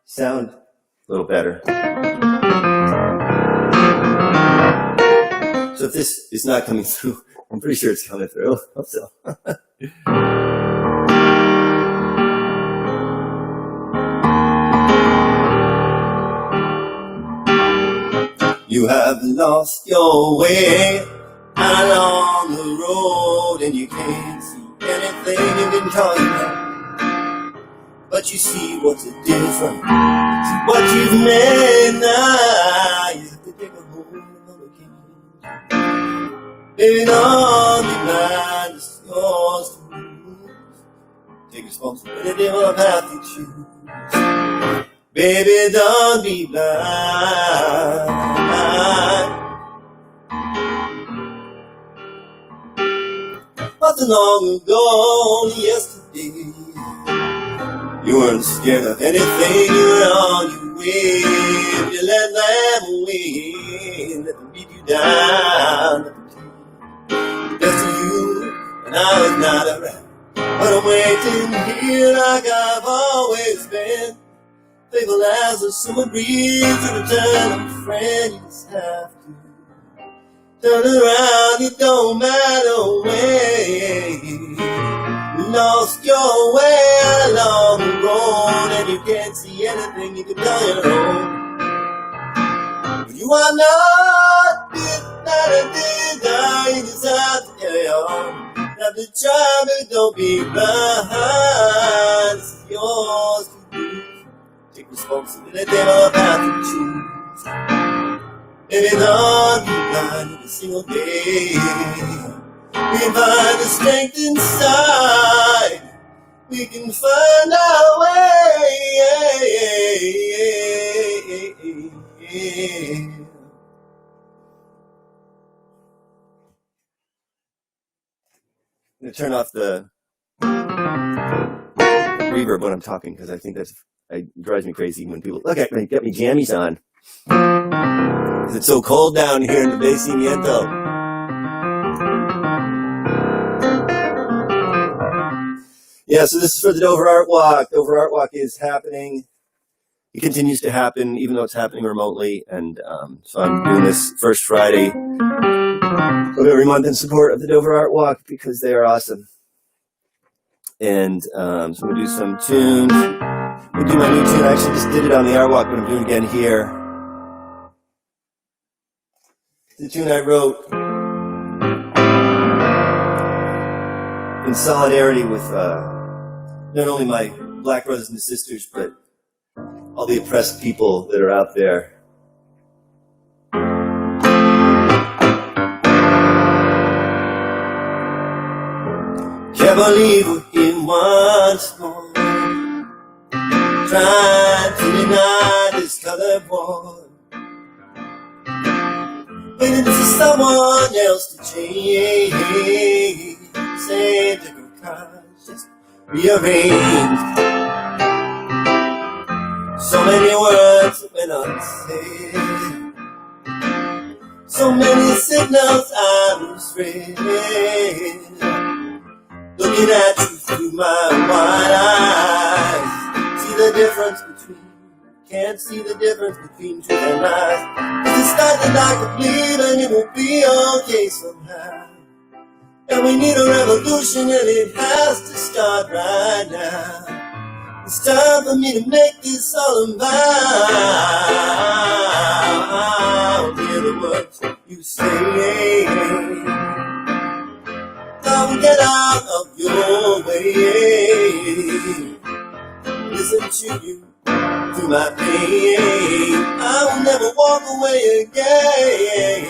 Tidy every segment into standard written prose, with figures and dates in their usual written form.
sound a little better. So if this is not coming through, I'm pretty sure it's coming through. I hope so. You have lost your way along the road, and you can't see anything you can call you back. But you see what's the difference, see what you've made now. You have to take a hold of again. Baby, don't be blind, it's yours to lose. Take responsibility for the path you choose. Baby, don't be blind. Not too long ago, only yesterday, you weren't scared of anything, you were on your way. You let them win, let them beat you down, let them take best of you, and I was not around. But I'm waiting here like I've always been, faithful as a summer breeze to return, I'm a friend. You just have to turn around, it don't matter when. You lost your way along the road, and you can't see anything you can call your own. But you are not not a digger, you just have to carry on. Have to try, but don't be blind. This is yours to do. Take responsibility for the path you choose. Baby, don't be blind every single day. We find the strength inside. We can find our way. I'm going to turn off the reverb when I'm talking, because I think it drives me crazy when people look at me, get me jammies on. Because it's so cold down here in the Basimiento. Yeah, so this is for the Dover Art Walk. Dover Art Walk is happening. It continues to happen, even though it's happening remotely. And so I'm doing this first Friday of every month in support of the Dover Art Walk, because they are awesome. And so I'm going to do some tunes. I'm going to do my new tune. I actually just did it on the Art Walk, but I'm doing it again here. The tune I wrote in solidarity with not only my black brothers and sisters, but all the oppressed people that are out there. Can't believe we're here once more, trying to deny this color war. Waiting for someone else to change. Say different cards, just rearranged. So many words that went unsaid, so many signals I misread. Looking at you through my wide eyes, see the difference between, can't see the difference between truth and lies. Cause it's starting like a bleed, and it will be okay somehow. And we need a revolution, and it has to start right now. It's time for me to make this all about. Hear the words you say. Come get out of your way. Listen to you through my pain. I will never walk away again.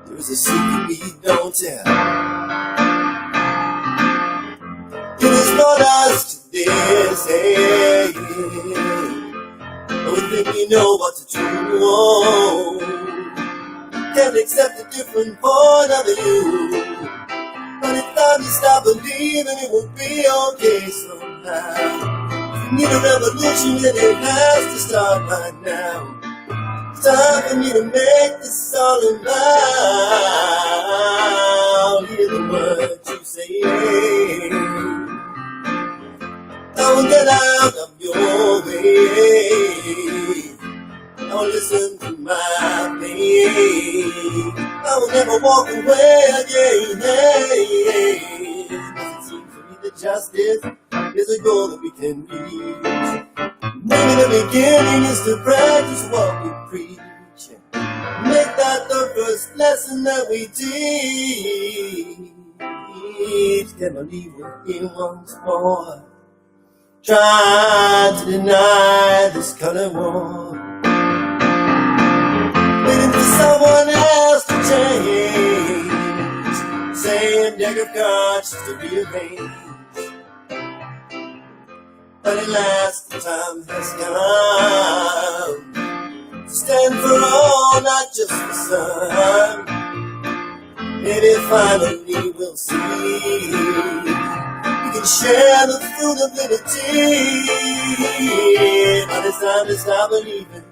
There's a secret we don't tell. It has brought us to this end. And we think we know what to do. Can't accept a different point of view. But it's time to stop believing it will be okay somehow. We need a revolution, and it has to start right now. It's time for me to make this all about. Hear the words you you say. I will get out of your way. I will listen to my pain. I will never walk away again. It seems to me that justice is a goal that we can reach. Maybe the beginning is to practice what we preach. Make that the first lesson that we teach. Can believe we're here once more, trying to deny this color war, waiting for someone else to change, saying deck of cards to rearrange. But at last the time has come to stand for all, not just for some. Maybe finally we'll see we can share the fruit of liberty. But it's time to stop believing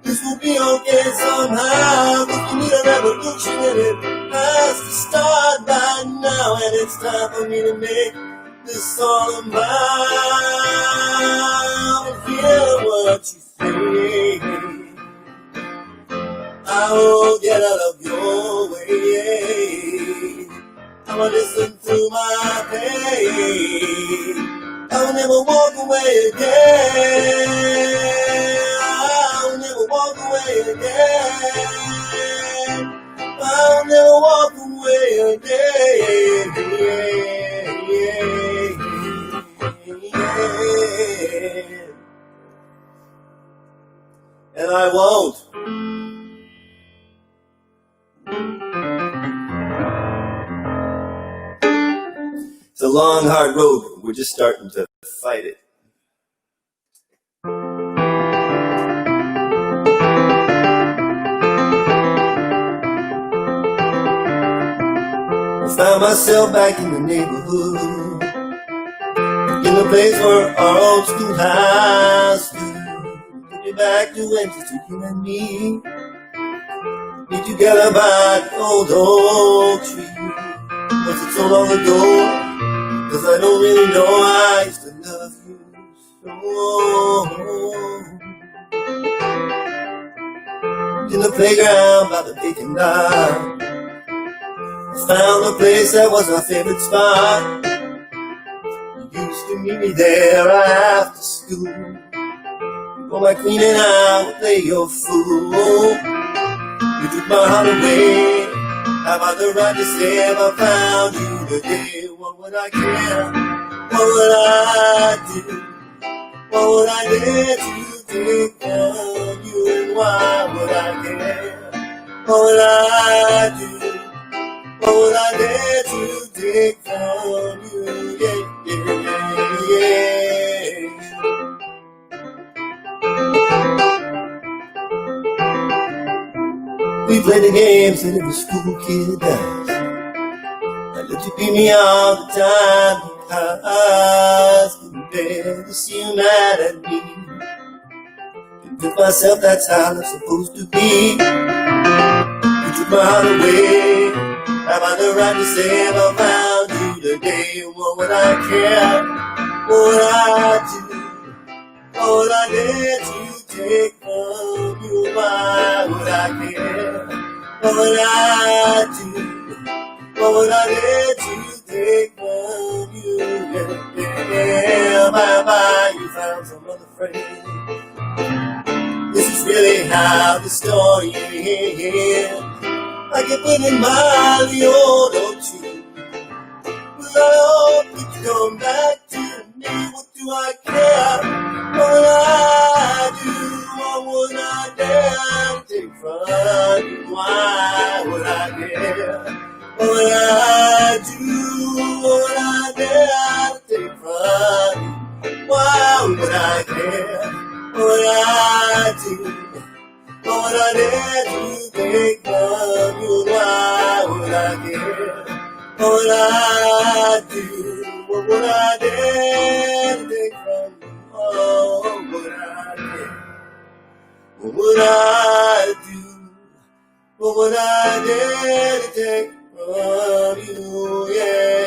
this will be okay somehow. Cause we need a revolution and it has to start by now. And it's time for me to make this all about. Hear what you say. I won't get out of your way. I will listen to my pain. I will never walk away again. I will never walk away again. I will never walk away again. And I won't. It's a long, hard road, but we're just starting to fight it. I found myself back in the neighborhood, in the place where our old schoolhouse stood. Took me back to when just you and me be together by the old oak tree. Was it so long ago? Cause I don't really know, I used to love you so. In the playground by the vacant lot, I found a place that was our favorite spot. You used to meet me there after school. Before my queen and I would play your fool. You took my heart away. Have I the right to say if I found you today? What would I care? What would I do? What would I dare to take from you? And why would I care? What would I do? What would I dare to take from you? Yeah, yeah, yeah. We played the games that every school kid does. I let you beat me all the time because I couldn't bear to see you mad at me. Convince myself that's how I'm supposed to be. You took my heart away. Have I the right to say if I found you today? What would I care? What would I do? What would I dare to take from you? Why would I care? What would I do? What would I dare to take from you? Yeah, yeah, yeah. Bye, you found some other friend. This is really how the story ends. I get winning by the old oak tree. But I hope that you come back to me. What do I care? What would I do? What would I dare to take from you? Why would I care? What would I do? What would I dare to take from you? Why would I care? What would I do? What would I dare to take from you? Why would I care? What would I do? What would I dare to take from you? Oh, what would I care? What would I do? What would I dare to take from you? Yeah.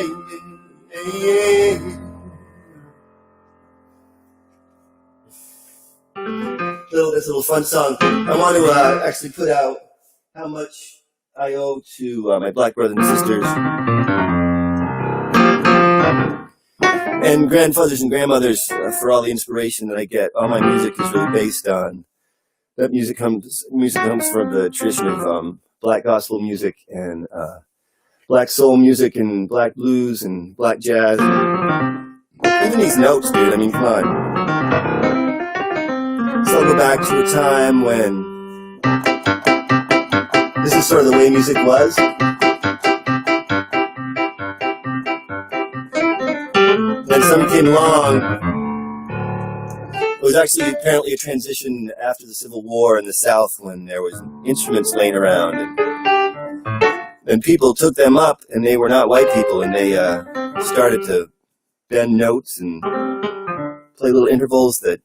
This little fun song. I want to actually put out how much I owe to my black brothers and sisters and grandfathers and grandmothers for all the inspiration that I get. All my music is really based on that. Music comes from the tradition of black gospel music and black soul music and black blues and black jazz. Even these notes, dude. I mean, come on. So I'll go back to a time when this is sort of the way music was. Then somebody came along. It was actually apparently a transition after the Civil War in the South when there was instruments laying around. And people took them up, and they were not white people, and they started to bend notes and play little intervals that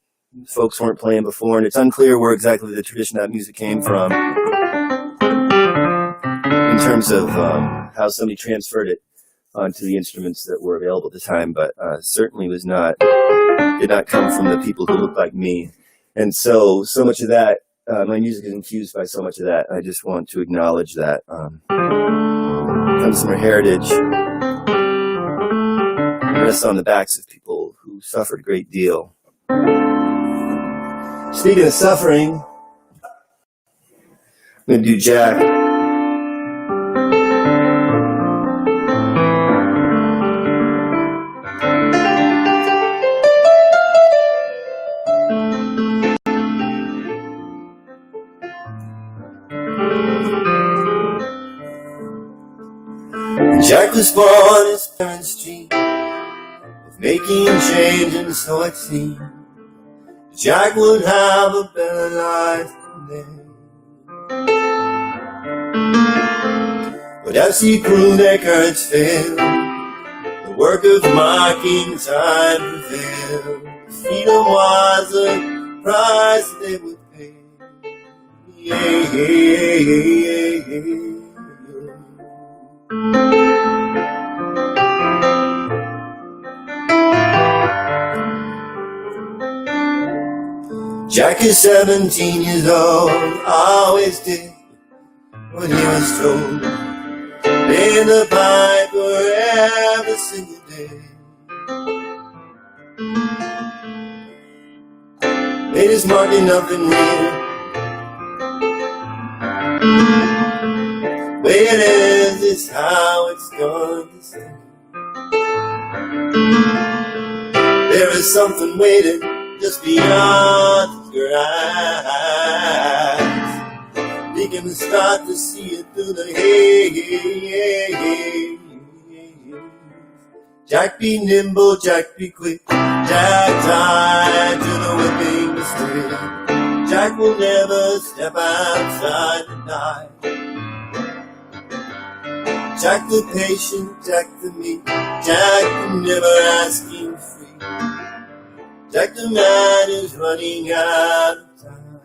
folks weren't playing before, and it's unclear where exactly the tradition of that music came from in terms of how somebody transferred it onto the instruments that were available at the time, but certainly did not come from the people who looked like me. And so much of that, my music is infused by so much of that. I just want to acknowledge that comes from a heritage. It rests on the backs of people who suffered a great deal. Speaking of suffering, I'm going to do Jack. Jack was born his parents' dream of making change, and so it seemed Jack would have a better life than they. But as he grew, their courage failed. The work of marking time prevailed. Freedom was a price that they would pay. Jack is 17 years old, always did what he was told. Playing the piper every single day. Made his mark in nothing real. Way it is how it's going to stay. There is something waiting just beyond your eyes. You can start to see it through the haze. Jack be nimble, Jack be quick. Jack tied to the whipping stick. Jack will never step outside the night. Jack the patient, Jack the meek. Jack the never asking free. Jack the man is running out of time.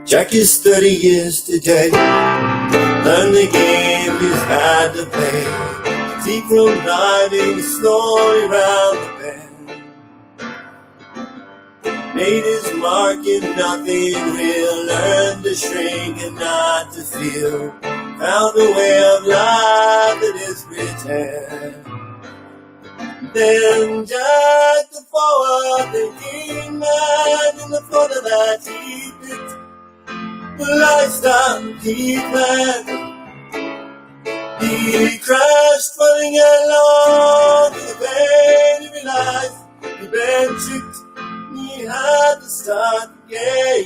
Jack is 30 years today. Learned the game he's had to play. See from driving slowly round the bend. Made his mark in nothing real. Learned to shrink and not to feel. Found a way of life that is pretend. Then Jack the forward-thinking man in the front of that he picked the lifestyle he planned. He crashed running along to the pain he realized he'd been tricked. He had to start again.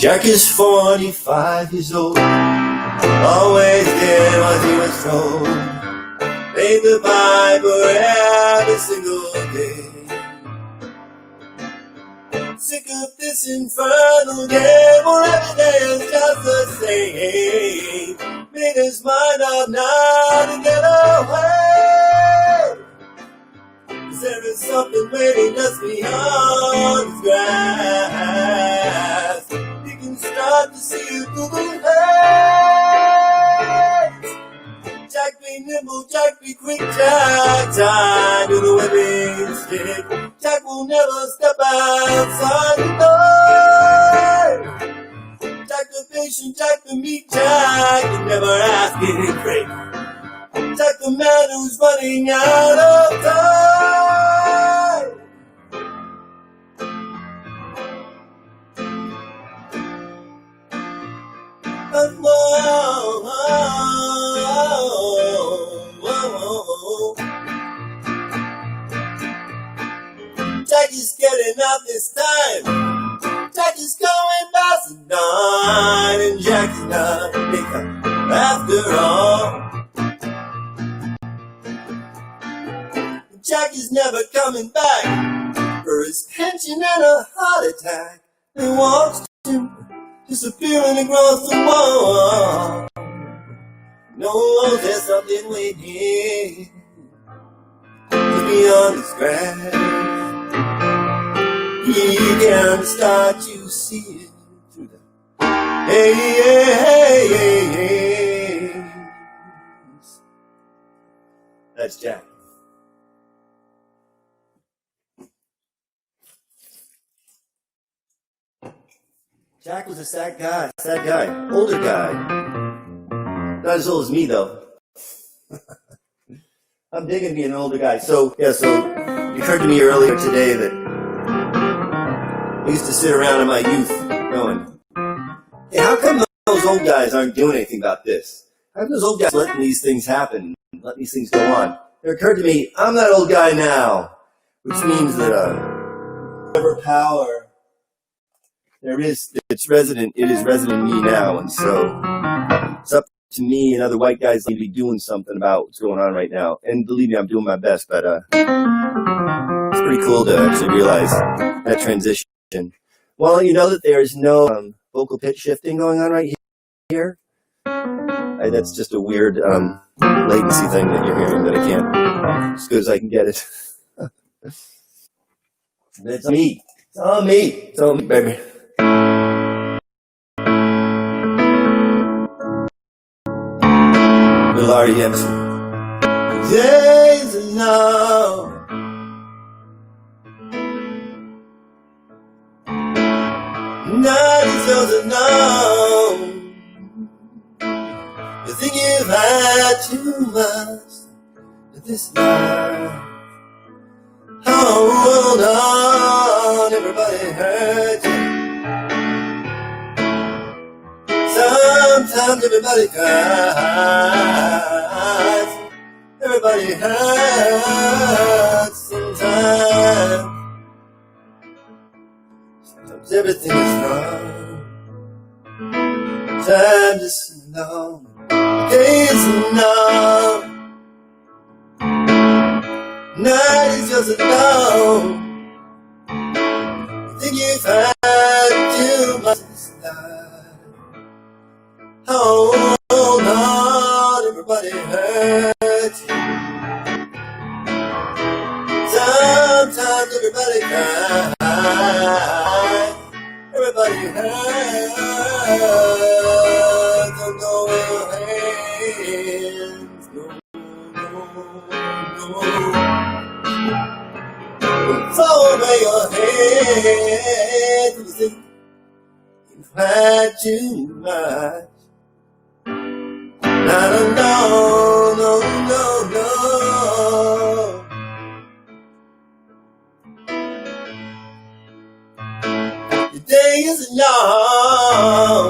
Jack is 45 years old, always did what he was told, read the Bible every single day. Sick of this infernal devil, every day is just the same. Made his mind up now to get away. 'Cause there is something waiting just beyond his grass. He can start to see you through the haze. Jack be nimble, Jack be quick, Jack tied to the whipping stick. Jack will never step outside the door. Jack the patient, Jack the meek, Jack will never ask any break. Jack the man who's running out of time. But Jack is getting out this time. Jack is going past the dawn, and Jack is not maker after all. Jack is never coming back for his pension and a heart attack. They watched him disappearing across the wall. No, there's something waiting beyond this grass. He can start to see it through the haze. That's Jack. Jack was a sad guy, older guy. Not as old as me, though. I'm digging being an older guy. So it occurred to me earlier today that I used to sit around in my youth going, hey, how come those old guys aren't doing anything about this? How come those old guys letting these things happen, letting these things go on? It occurred to me, I'm that old guy now, which means that whatever power there is, it is resident in me now, and so it's up to me and other white guys to be doing something about what's going on right now. And believe me, I'm doing my best, but it's pretty cool to actually realize that transition. Well, you know that there's no vocal pitch shifting going on right here. That's just a weird latency thing that you're hearing that I can't, as good as I can get it. It's me. It's all me. It's all me, baby. Little REM. Days are long. Night is yours alone. You think you've had too much of this life. Hold on, everybody hurts you. Sometimes everybody cries. Everybody hurts sometimes. Sometimes everything is wrong. Time just long. Days are long. Night is just alone. You think you've had too much this life. Hold on, everybody hurts you. Sometimes everybody cries. Everybody hurts. Don't go away your hands. No. Throw away your head when you think you've had too much. No. The day is long.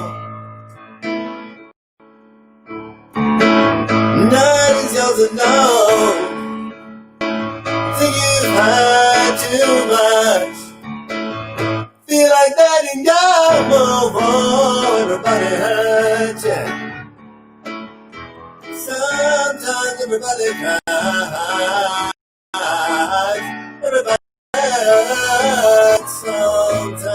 Night is yours alone. Think you've had too much. Feel like letting go, move on. everybody cries. Everybody cries sometime.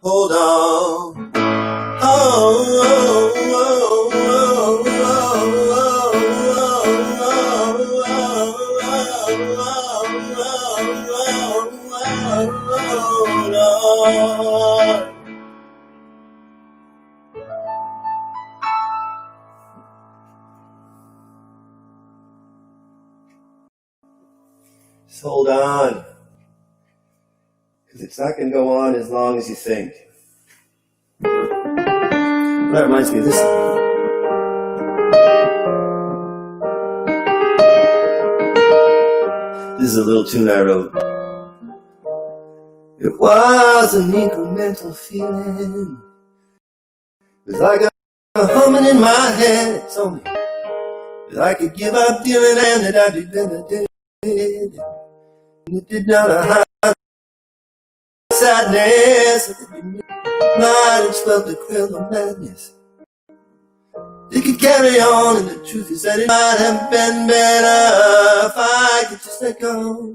Hold on. Oh, oh, oh, oh, oh, just hold on, because it's not going to go on as long as you think. That reminds me of this. This is a little tune I wrote. It was an incremental feeling. It was like a humming in my head. It told me that I could give up dealing and that I'd be better dead. And it did not hide sadness. It could be midnight and felt the quill of madness. It could carry on, and the truth is that it might have been better if I could just let go.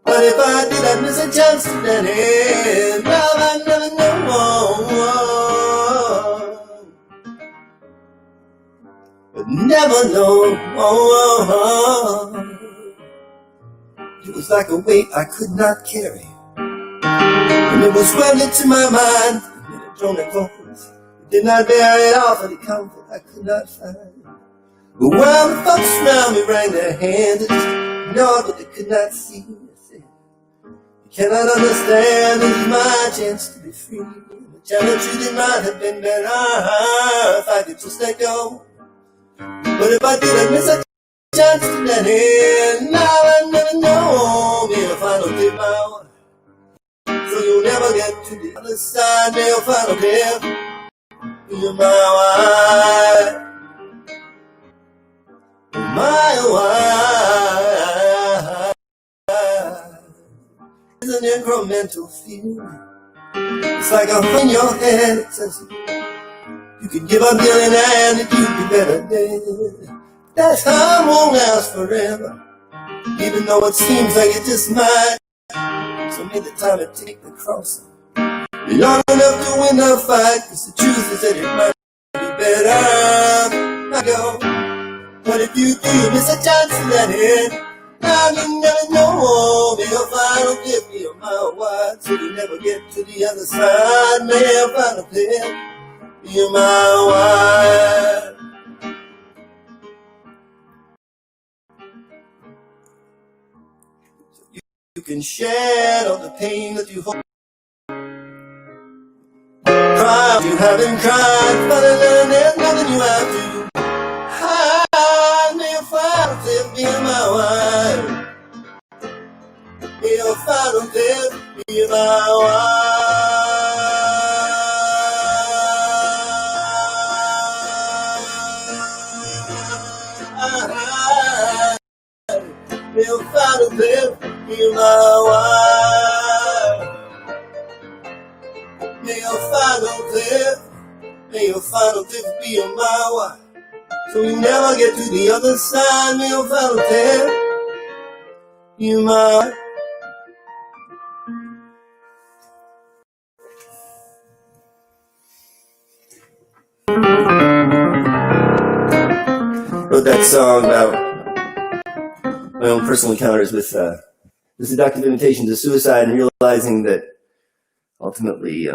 But if I did, I'd miss a chance to that end. Now I never know. But never know. It was like a weight I could not carry, and it was welded to my mind. It drone and vocals. It did not bear it off of the comfort I could not find. But while the folks around me rang their hands, they just ignored what they could not see. You cannot understand, this is my chance to be free. But tell the truth, it might have been better if I could just let go. But if I did, I'd miss a chance to that end. Now I never know. May a final dip out, so you'll never get to the other side. May a final dip. You're my wife. My wife. It's an incremental feeling. It's like a hum in your head. It says you could give up dealing and that you'd be better dead. That time won't last forever, even though it seems like it just might. So make the time to take the crossing. You're young enough to win the fight, cause the truth is that it might be better. I go, but if you do, you miss a chance to let it. Now you never know. May your final gift be a mile wide, so you never get to the other side. May your final gift be a mile wide. So you can shed all the pain that you hold. Cry, you haven't cried, but there's nothing you have to hide. May your final gift be a mile wide. May your final gift be a mile wide. May your final gift be a mile wide. May your final gift be a mile wide, so you never get to the other side. May your final gift be a mile wide. Wrote that song about my own personal encounters with the seductive invitations of suicide, and realizing that ultimately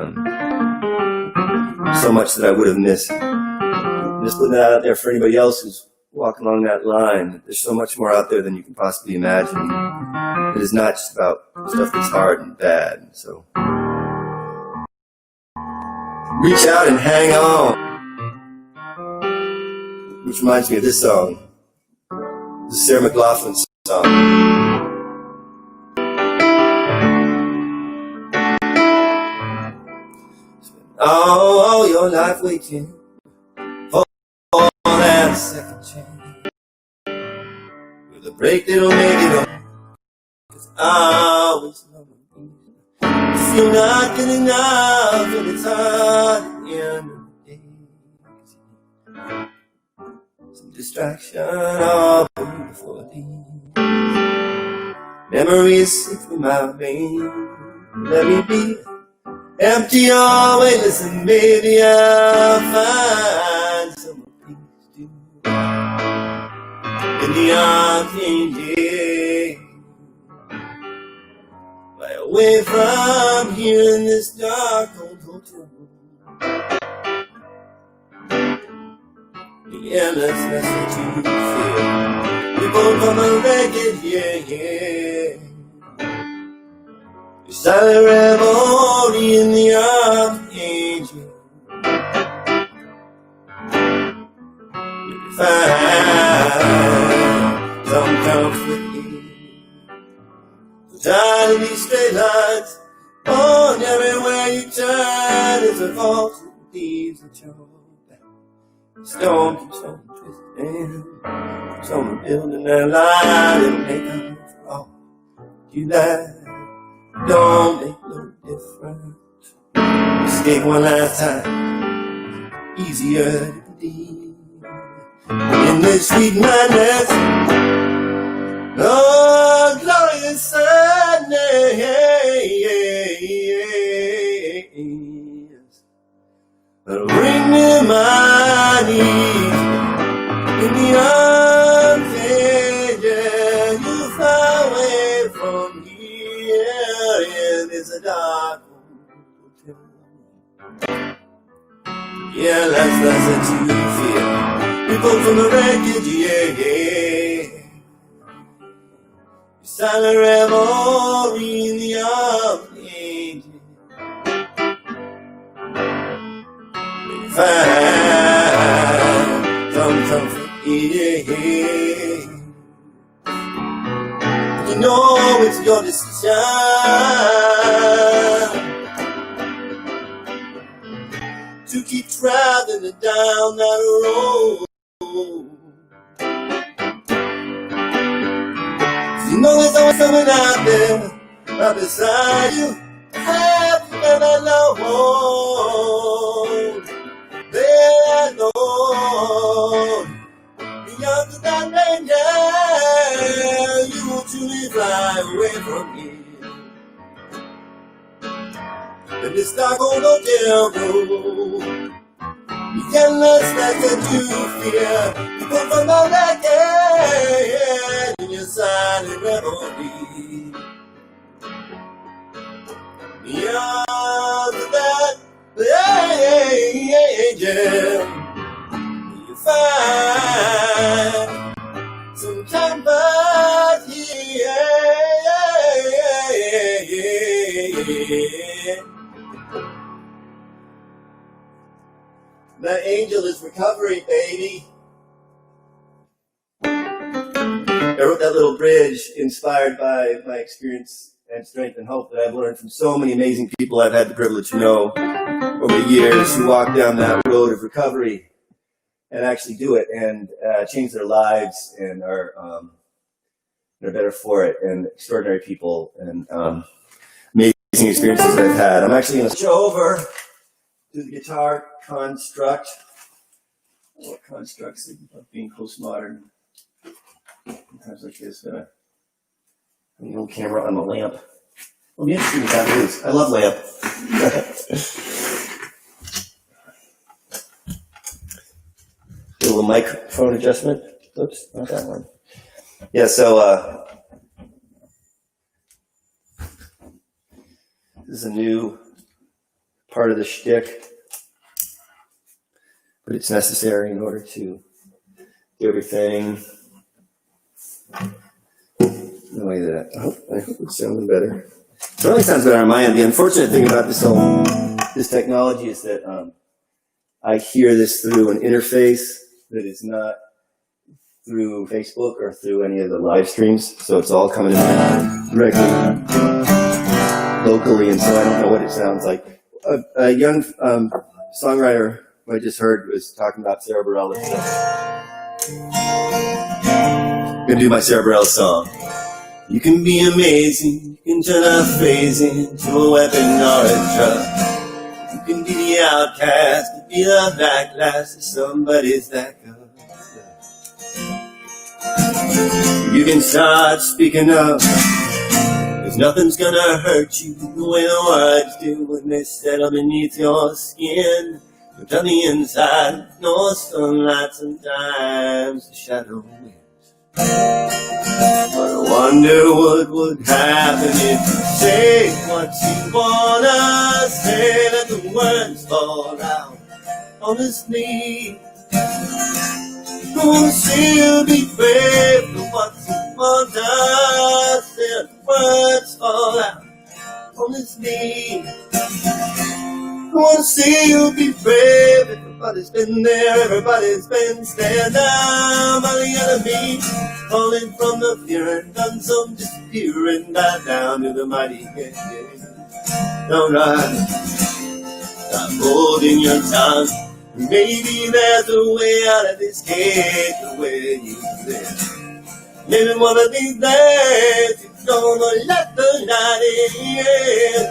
so much that I would have missed. Just putting that out there for anybody else who's walking along that line. There's so much more out there than you can possibly imagine. It is not just about stuff that's hard and bad. So reach out and hang on. Which reminds me of this song. This is Sarah McLaughlin's song. All your life waiting for that second chance, with a break that'll make it up. 'Cause I always love you. If you're not good enough, and it's hard at the end. distraction of a beautiful day. Memories slip through my veins. Let me be empty always. Listen, baby, I'll find some peace too. In the archangel, fly away from here in this dark old hotel room. The endlessness that you feel, we both on the wreckage, yeah. The silent revelry in the archangel. You can find some comfort here. So tired of these straight lines, on everywhere you turn, it's a false that leaves a child. Stone keeps on twisting, keeps on building that line and make up for all you like. Don't make no difference. Mistake one last time, easier to believe. In this sweet madness, oh glorious sadness, that'll bring me my knees. In the arms, yeah, you fly away from here, and it's a dark hotel. Yeah, that's what you feel. People from the wreckage, yeah. Silent revelry in the archangel. Find some comfort, yeah. You know it's your decision to keep traveling down that road. You know there's always someone out there right beside you. Have you ever known? There alone, beyond that danger, you will truly fly away from here. In this dark old hotel room, the endlessness that you fear, you come from the wreckage in your silent revelry. Beyond that angel, you find some comfort here. That angel is recovery, baby. I wrote that little bridge inspired by my experience and strength and hope that I've learned from so many amazing people I've had the privilege to know over the years who walk down that road of recovery and actually do it and change their lives and are they're better for it, and extraordinary people and amazing experiences that I've had. I'm actually going to switch over to the guitar construct. What constructs of being postmodern? Times like this, a little camera on the lamp. Well, be interesting what that is. I love lamp. A little microphone adjustment. Oops, not that one. Yeah, so this is a new part of the shtick, but it's necessary in order to do everything the way that I hope it's sounding better. It probably sounds better on my end. The unfortunate thing about this technology is that I hear this through an interface that is not through Facebook or through any of the live streams, so it's all coming in directly locally, and so I don't know what it sounds like. A young songwriter who I just heard was talking about Sarah Bareilles. I'm gonna do my Sarah Bareilles song. You can be amazing, you can turn a phrase into a weapon or a drug. You can be the outcast, you be the backlash of somebody's that good. You can start speaking up, 'cause nothing's gonna hurt you the way the words do when they settle beneath your skin. But on the inside, no sunlight, sometimes the shadow wins. But I wonder what would happen if you say what you wanna say. Let the words fall out honestly. I wanna see you be brave for what you wanna say. Let the words fall out honestly. I wanna see you be brave. Everybody's been there, everybody's been stared down by the enemy, falling from the fear and done some disappearing back down to the mighty head. Don't run, stop holding your tongue. Maybe there's a way out of this cage, the way you live. Maybe one of these days you're gonna let the night in.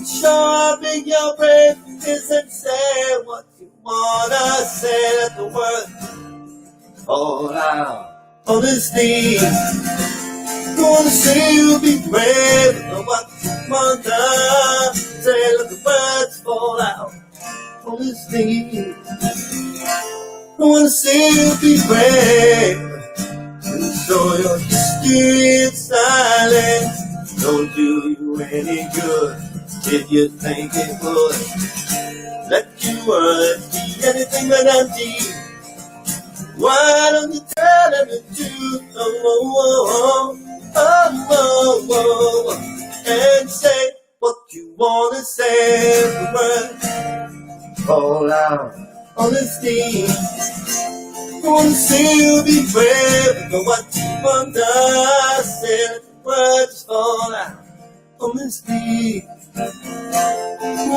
Sharpen your brain and say what you wanna say. Let the words fall out honestly. I wanna see you be brave for what you wanna say. Let the words fall out honestly. I wanna see you be brave and show your history in silence. Don't do you any good if you think it would. Let your words be anything but empty. Why don't you tell them the truth? And say what you wanna say. The words fall out honesty. I wanna see you be brave for what you wanna say. Let the words fall out honesty. I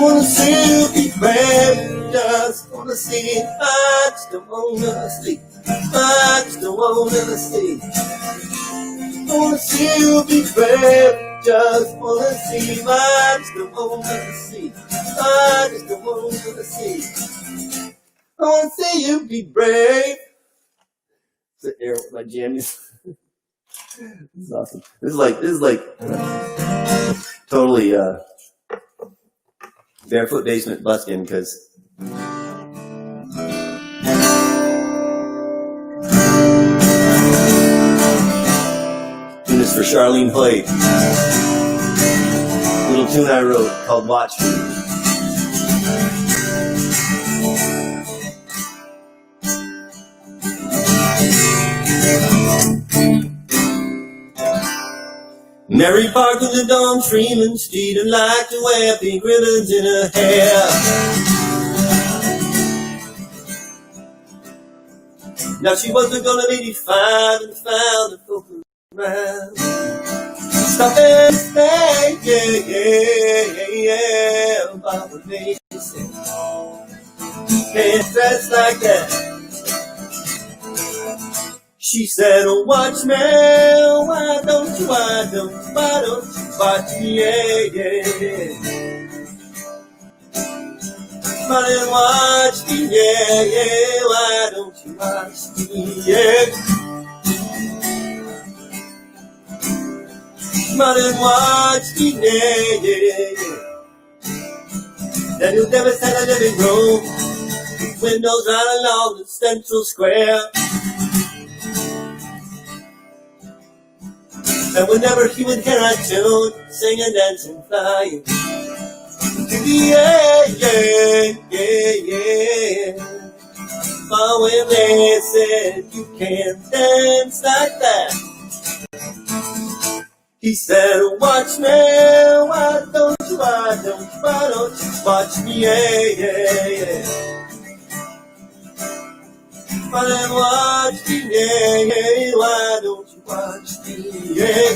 wanna see you be brave, just wanna see. I just don't wanna see. I just don't wanna see. I wanna see you be brave, just wanna see. I just don't wanna see. I just don't wanna see. I wanna see you be brave. Sit there with my jammies. This is awesome. This is like totally Barefoot Basement Buskin, because doing this for Charlene Hoyt. Little tune I wrote called Watch Me. Mary Park was a dawn Freeman Street and liked to wear pink ribbons in her hair. Now she wasn't gonna be defined and found a folk around. Stop and say, yeah, about what they say. Can't dress like that. She said, oh, watch me, why don't you watch me, yeah. Smile and watch me, yeah, why don't you watch me, yeah. Smile and watch me, yeah. Then you'll never sat in a living room, windows right along the central square. And whenever he would hear a tune, singing, dancing, flying to the air, yeah. But when they said you can't dance like that, he said, watch me, why don't you watch me, yeah. Why don't you watch me, yeah, why don't you watch me, yeah.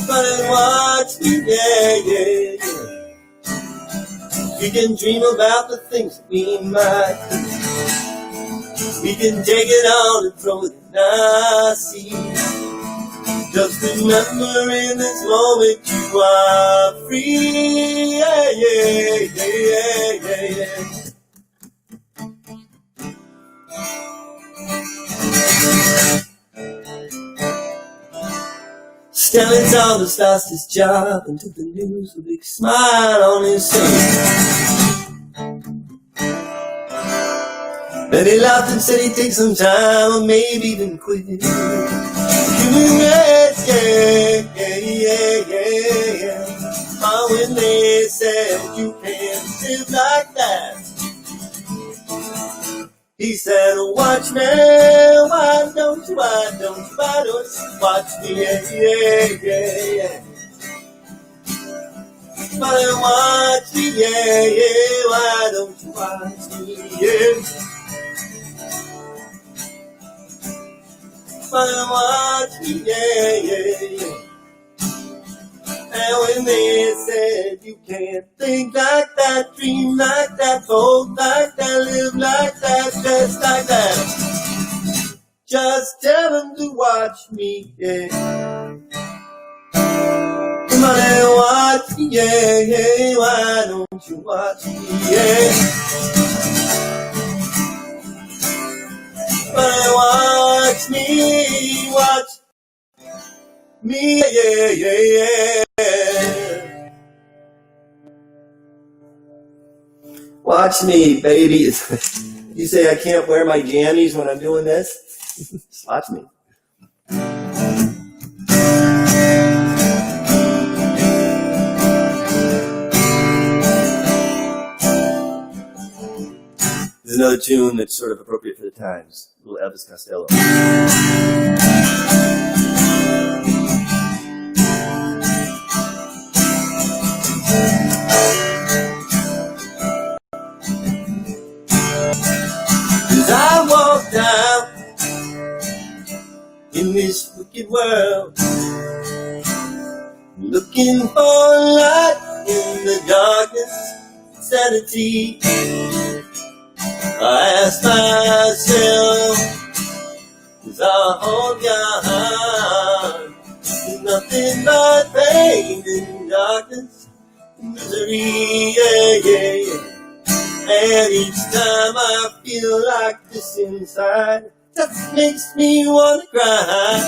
Why don't you watch me, yeah. We can dream about the things that we might do. We can take it on and throw it in the sea. Just remember in this moment you are free, yeah. Stanley Thomas lost his job and took the news with a big smile on his face. Then he laughed and said he'd take some time or maybe even quit. Human rights, yeah, yeah, yeah, yeah, yeah. Oh, when they said you can't live like that, he said, watch me, why don't you watch me, yeah, yeah, yeah, yeah. Why watch me, yeah, yeah, why don't you watch me, yeah. Why watch me, yeah, yeah, yeah. And when they said you can't think like that, dream like that, vote like that, live like that, dress like that, just tell them to watch me, yeah. Come on and watch me, yeah, yeah, why don't you watch me, yeah. Watch me, yeah, yeah, yeah. Watch me, baby. You say I can't wear my jammies when I'm doing this? Just watch me. There's another tune that's sort of appropriate for the times. A little Elvis Costello. As I walk down in this wicked world, looking for light in the darkness, sanity, I ask myself, as I hold your hand, there's nothing but pain and darkness and misery, yeah, yeah, yeah. And each time I feel like this inside, that makes me wanna cry.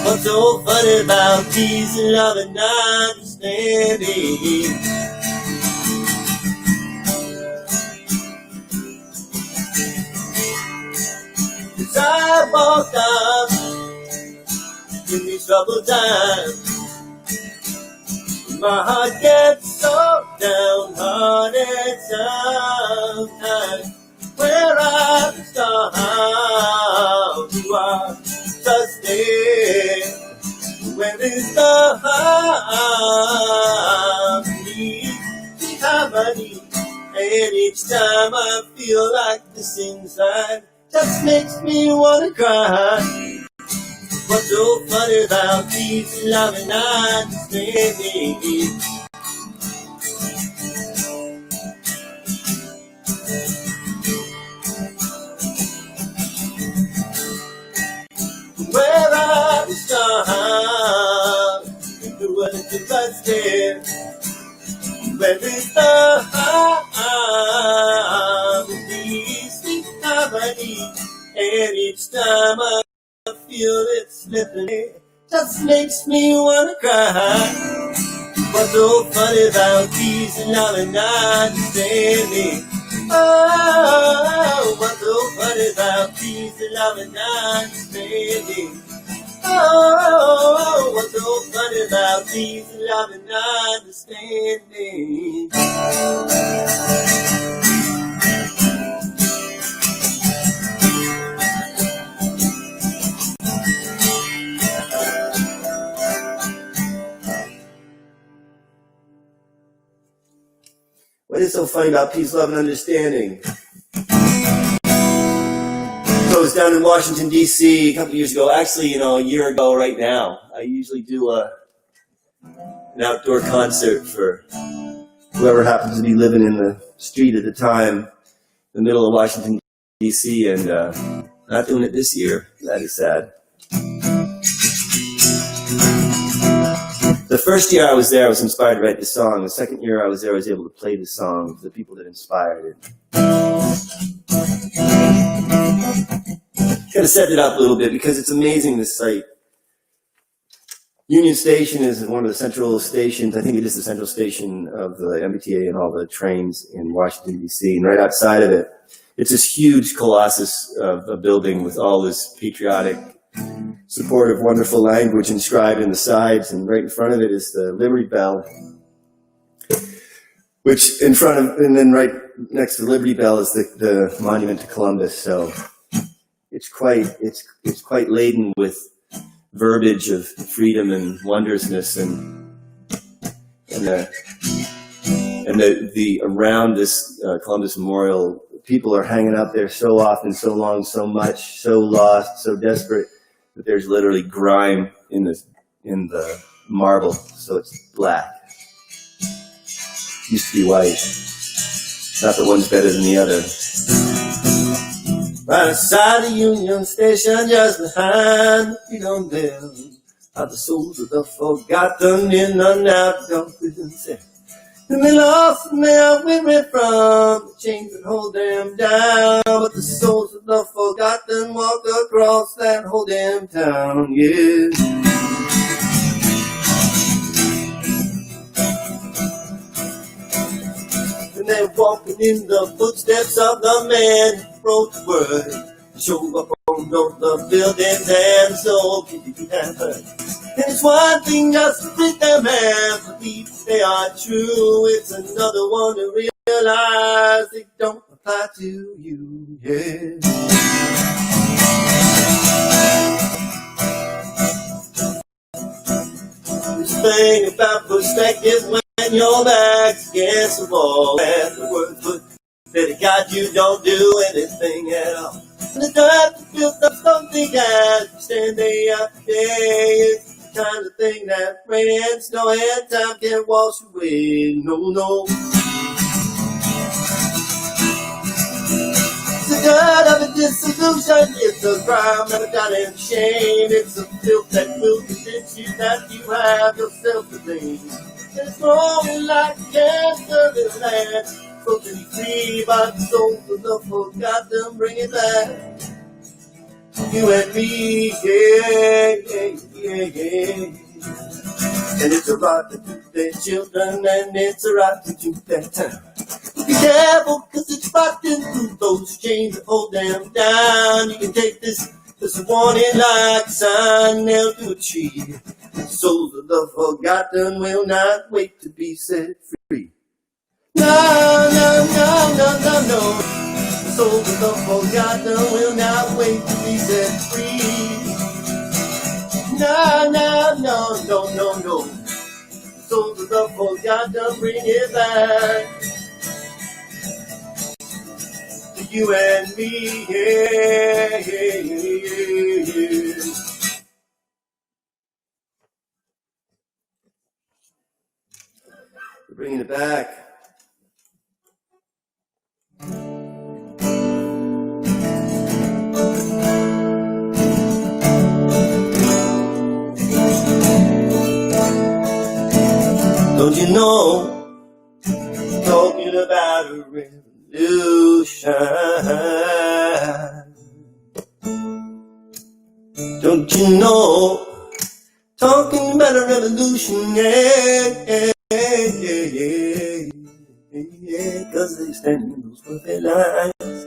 What's so funny about peace and love and understanding? As I walk down in these troubled times, my heart gets so downhearted sometimes. Where I start, you are just there. Where is the harmony? And each time I feel like this inside, just makes me wanna cry. What's so funny about peace and love and understanding? Where I start, the world is right there. Where is the sweet harmony? And each time I feel it slipping, it just makes me wanna cry. What's so funny about peace and love and understanding? Oh, what's so funny about peace and love and understanding? Oh, what's so funny about peace and love and understanding? What is so funny about peace, love, and understanding? So I was down in Washington, D.C. a couple years ago. Actually, a year ago right now. I usually do an outdoor concert for whoever happens to be living in the street at the time, in the middle of Washington, D.C., and not doing it this year. That is sad. The first year I was there, I was inspired to write the song. The second year I was there, I was able to play the song for the people that inspired it. Kind of set it up a little bit because it's amazing, this site. Union Station is one of the central stations. I think it is the central station of the MBTA and all the trains in Washington, D.C. And right outside of it, it's this huge colossus of a building with all this patriotic, supportive, wonderful language inscribed in the sides. And right in front of it is the Liberty Bell, which in front of, and then right next to the Liberty Bell is the monument to Columbus. So it's quite laden with verbiage of freedom and wondrousness, and the around this Columbus Memorial, people are hanging out there so often, so long, so much, so lost, so desperate that there's literally grime in the marble, so it's black. It used to be white. Not that one's better than the other. Right outside the Union Station, just behind the freedom bell, are the souls of the forgotten in and out of prison cell. And they lost and they are weary from the chains that hold them down, but the souls of the forgotten walk across that hold them down, yeah. And they're walking in the footsteps of the man who wrote the word, show up on the buildings and so can happen. And it's one thing just to read them and believe they are true. It's another one to realize they don't apply to you, yeah. This thing about perspective when your back's against the wall, and the words put that God, you don't do anything at all. And the time to build up something as you stand day after day. It's the kind of thing that rain and snow and time can't wash away. No, no. It's the gut of a dissolution. It's a crime that got in shame. It's a filth that will convince you that you have yourself to blame. It's growing like cancer in the land. So to be free by the souls of the forgotten, bring it back. You and me, yeah, yeah, yeah, yeah. And it's a rotten to their children, and it's a rotten to their town. Be careful, cause it's rotten through those chains that hold them down. You can take this warning like a sign nailed to a tree. The souls of the forgotten will not wait to be set free. No, no, no, no, no, no. The souls of the forgotten will not wait to be set free. No, no, no, no, no, no. The souls of the forgotten, bring it back to you and me, yeah, yeah, yeah, yeah. We're bringing it back. Don't you know, talking about a revolution. Don't you know, talking about a revolution, yeah, yeah, yeah, yeah, yeah, cause they stand in those perfect lines,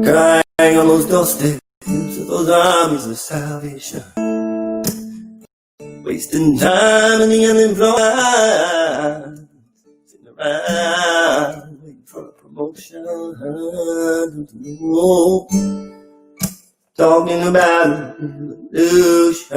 crying on those doorsteps of those armies of salvation. Wasting time in the unemployed, sitting around waiting for a promotion. Talking about revolution.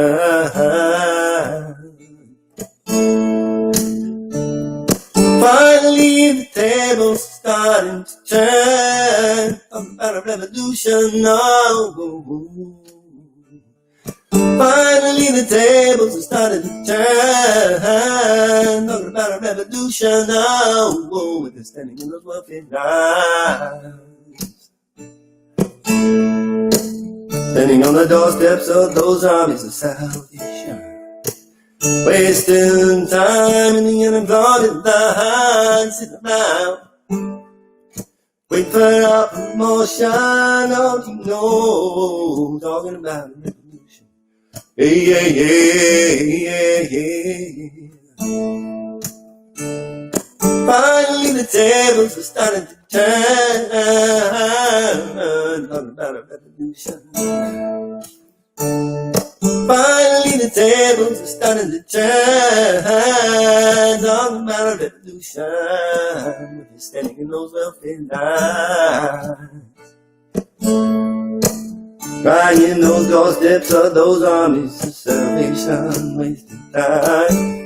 Finally, the tables starting to turn. Talking about a revolution. Oh. Finally, the tables are starting to turn. Talking about a revolution, oh, with the standing in those wealthy lines. Standing on the doorsteps of those armies of salvation. Wasting time in the unemployed line. Sitting around, waiting for a promotion, oh, you know. Talking about a revolution. Hey, yeah, yeah, yeah, yeah. Finally the tables are starting to turn. Talking about a revolution. Finally the tables are starting to turn. Talking about a revolution. When you're standing in those welfare lines, crying in those doorsteps of those armies of salvation, wasting time.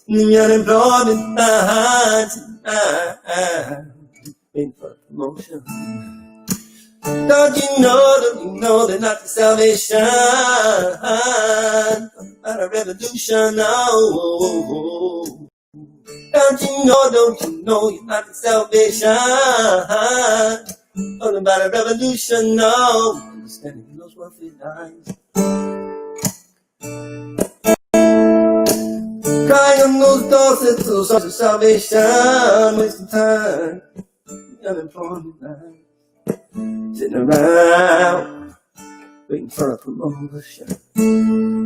The unemployment lines tonight, waiting for promotion. Don't you know they're not the salvation, not a revolution, no. Don't you know you're not the salvation, talking about a revolution, no. Standing in those wealthy lines, crying on those doorsteps, those songs of salvation, wasting time, unemployment line, sitting around, waiting for a promotion.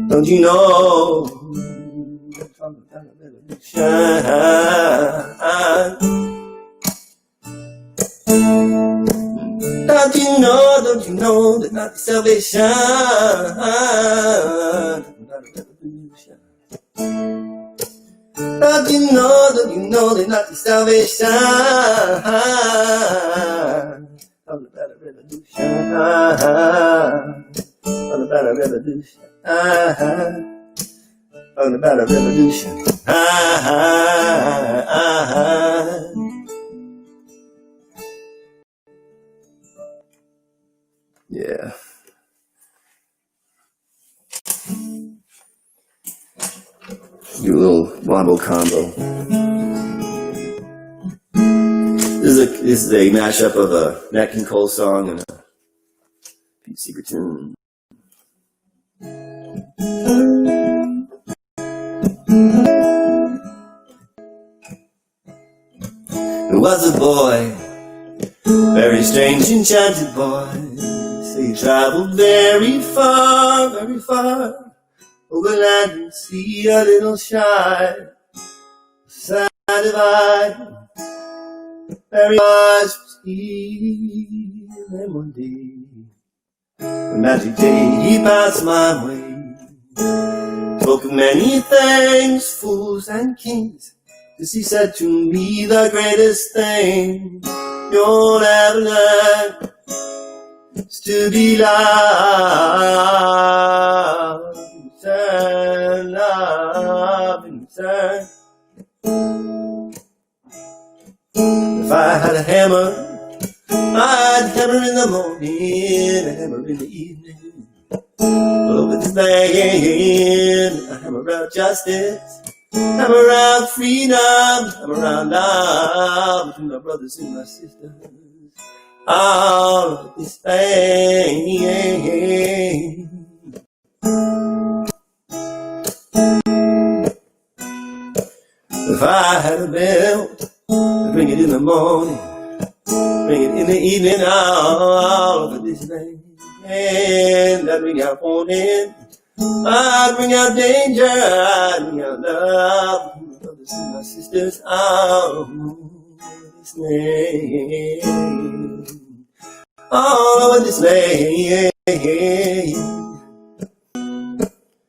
Don't you know, I'm talking about a revolution. Don't you know that not the salvation, not a revolution. Don't you know that not the salvation, all about a revolution, all about a revolution, all about a revolution. Yeah. Do a little wombo combo. This is a mashup of a Nat King Cole song and a Pete Seeger tune. There was a boy, very strange, enchanted boy. So he traveled very far, over land and sea, a little shy, sad divide, very wise was he. And then one day, one magic day, he passed my way, spoke of many things, fools and kings. This he said to me, the greatest thing you'll ever learn is to be loved in return, love in return. If I had a hammer, I'd hammer in the morning, a hammer in the evening. All over this land, a hammer out justice, hammer out freedom, hammer out love between my brothers and my sisters. All of this thing. If I had a bell, I'd ring it in the morning, ring it in the evening, all over this thing. And I'd ring out warning, I'd bring out danger, I'd bring out love between my brothers and my sisters, all over this land. All over this land.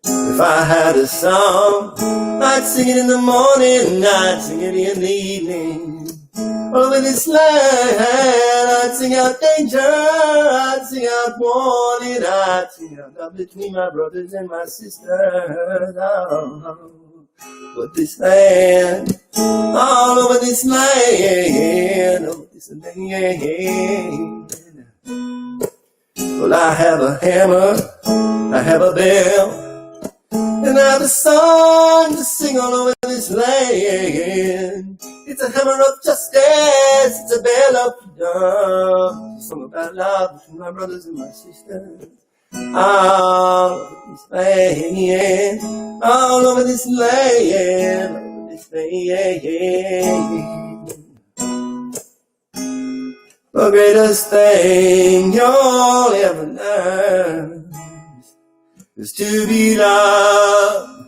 If I had a song, I'd sing it in the morning, I'd sing it in the evening. All over this land, I'd sing out danger, I'd sing out warning, I'd sing out love between my brothers and my sisters. All over this land, all over this land, over this land. Well, I have a hammer, I have a bell, and I have a song to sing all over this land. It's a hammer of justice, it's a bell of freedom, it's a song about love between my brothers and my sisters. All over this land, all over this land, all over this land. The greatest thing you'll ever learn is to be loved,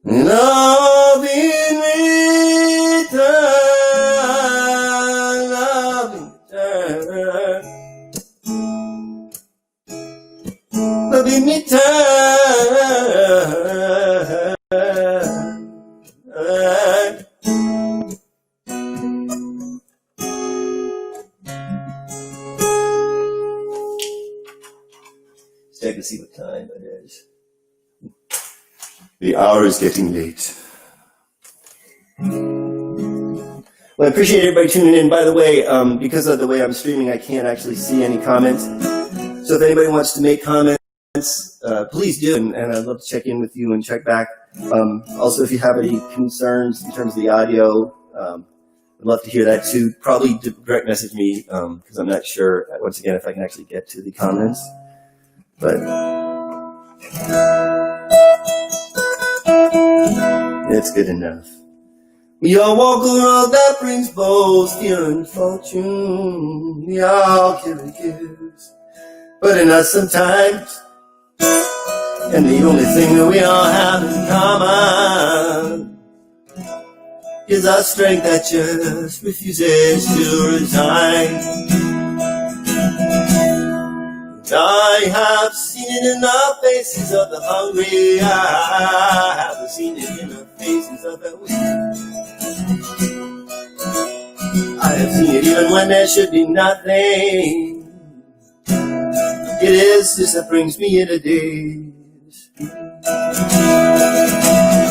and love in return, love in return, love in return. Check to see what time it is. The hour is getting late. Well, I appreciate everybody tuning in. By the way, because of the way I'm streaming, I can't actually see any comments. So if anybody wants to make comments, please do, and I'd love to check in with you and check back. Also, if you have any concerns in terms of the audio, I'd love to hear that too. Probably direct message me, because I'm not sure, once again, if I can actually get to the comments. But it's good enough. We all walk around that brings boast, fear and fortune. We all carry gifts, but in us sometimes. And the only thing that we all have in common is our strength that just refuses to resign. I have seen it in the faces of the hungry. I have seen it in the faces of the weak. I have seen it even when there should be nothing. It is this that brings me here today.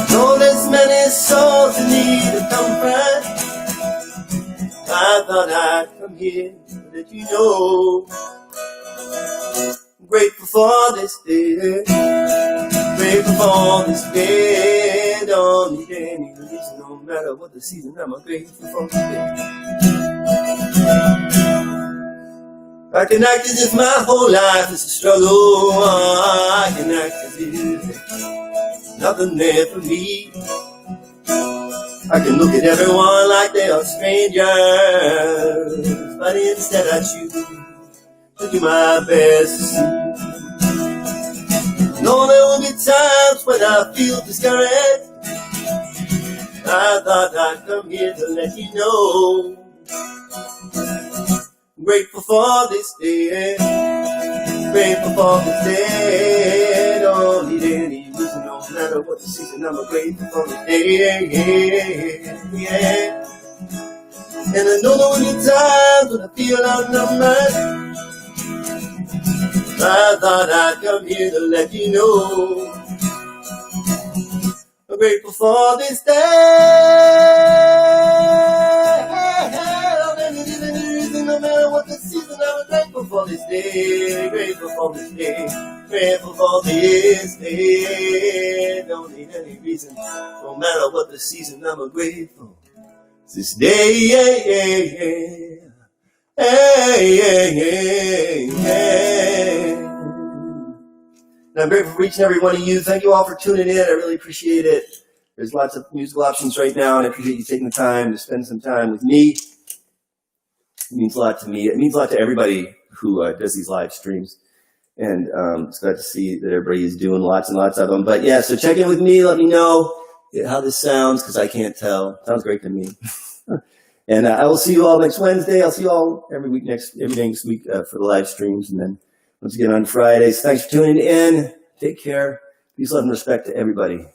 Though there's many souls in need of comfort, I thought I'd come here to let you know. I'm grateful for this day, grateful for this day. Don't need any reason, no matter what the season, I'm grateful for today. I can act as if my whole life is a struggle. I can act as if there's nothing there for me. I can look at everyone like they are strangers, but instead I choose to do my best to see. No, there will be times when I feel discouraged. I thought I'd come here to let you know. I'm grateful for this day, grateful for this day. Don't need any reason, no matter what the season. I'm grateful for this day, yeah. And I know there will be times when I feel outnumbered. I thought I'd come here to let you know. I'm grateful for this day. No matter what the season, I'm grateful for this day. Grateful for this day. Grateful for this day. Don't need any reason. No matter what the season, I'm grateful. This day, yeah, yeah, yeah. Hey, hey, hey, hey. And I'm grateful for each and every one of you. Thank you all for tuning in. I really appreciate it. There's lots of musical options right now, and I appreciate you taking the time to spend some time with me. It means a lot to me. It means a lot to everybody who does these live streams. And it's glad to see that everybody is doing lots and lots of them. But yeah, so check in with me. Let me know how this sounds, because I can't tell. Sounds great to me. And I will see you all next Wednesday. I'll see you all every day next week for the live streams. And then once again on Fridays. Thanks for tuning in. Take care. Peace, love, and respect to everybody.